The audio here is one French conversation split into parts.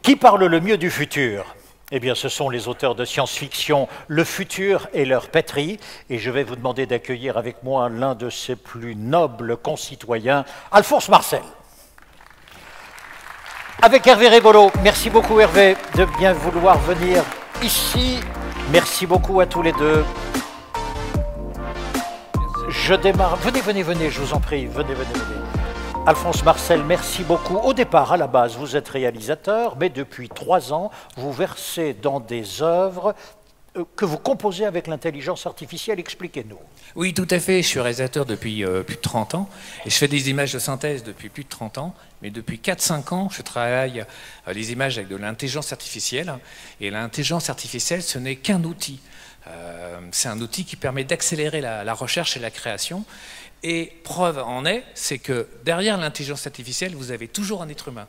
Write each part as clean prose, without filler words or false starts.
Qui parle le mieux du futur? Eh bien, ce sont les auteurs de science-fiction, Le futur et leur pétri. Et je vais vous demander d'accueillir avec moi l'un de ses plus nobles concitoyens, Alphonse Marcel. Avec Hervé Rébolo. Merci beaucoup Hervé de bien vouloir venir ici. Merci beaucoup à tous les deux. Je démarre. Venez, je vous en prie. Venez. Alphonse Marcel, merci beaucoup. Au départ, à la base, vous êtes réalisateur, mais depuis 3 ans, vous versez dans des œuvres que vous composez avec l'intelligence artificielle. Expliquez-nous. Oui, tout à fait. Je suis réalisateur depuis plus de 30 ans et je fais des images de synthèse depuis plus de 30 ans. Mais depuis 4-5 ans, je travaille les images avec de l'intelligence artificielle. Et l'intelligence artificielle, ce n'est qu'un outil. C'est un outil qui permet d'accélérer la recherche et la création. Et preuve en est, c'est que derrière l'intelligence artificielle, vous avez toujours un être humain.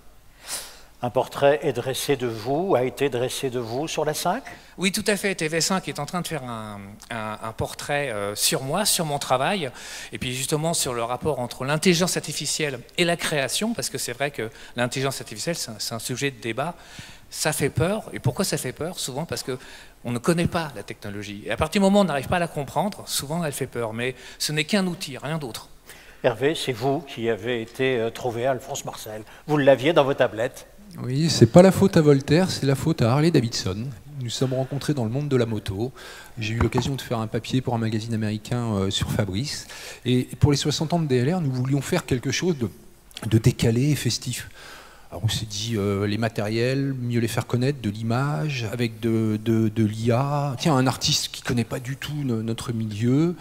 Un portrait est dressé de vous, a été dressé de vous sur la 5 ? Oui, tout à fait. TV5 est en train de faire un portrait sur moi, sur mon travail, et puis justement sur le rapport entre l'intelligence artificielle et la création, parce que c'est vrai que l'intelligence artificielle, c'est un sujet de débat. Ça fait peur. Et pourquoi ça fait peur? Souvent parce qu'on ne connaît pas la technologie. Et à partir du moment où on n'arrive pas à la comprendre, souvent elle fait peur. Mais ce n'est qu'un outil, rien d'autre. Hervé, c'est vous qui avez été trouvé Alphonse Marcel. Vous l'aviez dans vos tablettes. Oui, c'est pas la faute à Voltaire, c'est la faute à Harley Davidson. Nous sommes rencontrés dans le monde de la moto. J'ai eu l'occasion de faire un papier pour un magazine américain sur Fabrice. Et pour les 60 ans de DLR, nous voulions faire quelque chose de décalé et festif. Alors on s'est dit, les matériels, mieux les faire connaître, de l'image, avec de l'IA. Tiens, un artiste qui ne connaît pas du tout notre milieu.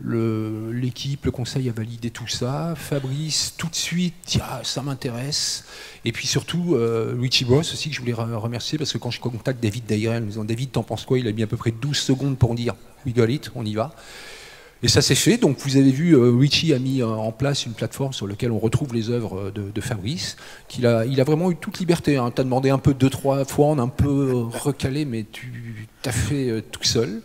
L'équipe, le conseil a validé tout ça. Fabrice, tout de suite, tiens, ça m'intéresse. Et puis surtout, Richie Bros aussi, que je voulais remercier, parce que quand je contacte David Dairel, en me disant, David, t'en penses quoi? Il a mis à peu près 12 secondes pour dire, we got it, on y va. Et ça s'est fait. Donc vous avez vu, Richie a mis en place une plateforme sur laquelle on retrouve les œuvres de Fabrice. Il a vraiment eu toute liberté. Hein. Tu as demandé un peu 2-3 fois, on a un peu recalé, mais tu t'as fait tout seul.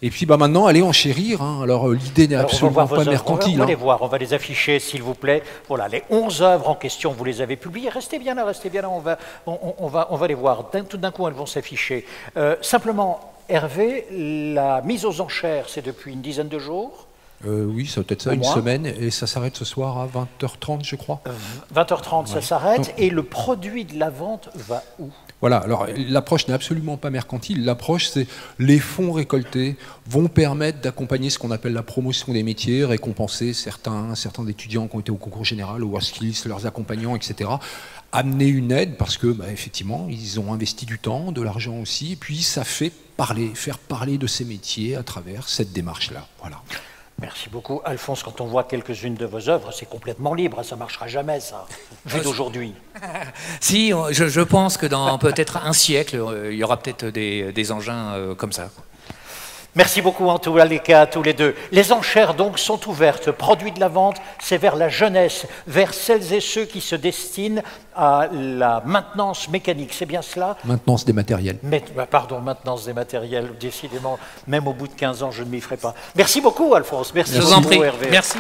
Et puis maintenant, allez enchérir. Hein. Alors l'idée n'est absolument pas mercantile. On va les voir, on va les afficher, s'il vous plaît. Voilà, les 11 œuvres en question, vous les avez publiées. Restez bien là, on va les voir. Tout d'un coup, elles vont s'afficher. Simplement, Hervé, la mise aux enchères, c'est depuis une dizaine de jours? Oui, ça peut être ça, une semaine, et ça s'arrête ce soir à 20h30, je crois. 20h30, ouais. Ça s'arrête, donc, et le produit de la vente va où? Voilà, alors l'approche n'est absolument pas mercantile. L'approche, c'est les fonds récoltés vont permettre d'accompagner ce qu'on appelle la promotion des métiers, récompenser certains étudiants qui ont été au concours général, au WorldSkills, leurs accompagnants, etc. Amener une aide parce que, effectivement, ils ont investi du temps, de l'argent aussi, et puis ça fait faire parler de ces métiers à travers cette démarche-là. Voilà. Merci beaucoup. Alphonse, quand on voit quelques-unes de vos œuvres, c'est complètement libre, ça ne marchera jamais, ça, vu d'aujourd'hui. Si, je pense que dans peut-être un siècle, il y aura peut-être des engins comme ça. Merci beaucoup en tous les cas à tous les deux. Les enchères donc sont ouvertes. Produit de la vente, c'est vers la jeunesse, vers celles et ceux qui se destinent à la maintenance mécanique. C'est bien cela? Maintenance des matériels. Maintenance des matériels. Décidément, même au bout de 15 ans, je ne m'y ferai pas. Merci beaucoup Alphonse. Merci beaucoup Hervé. Merci.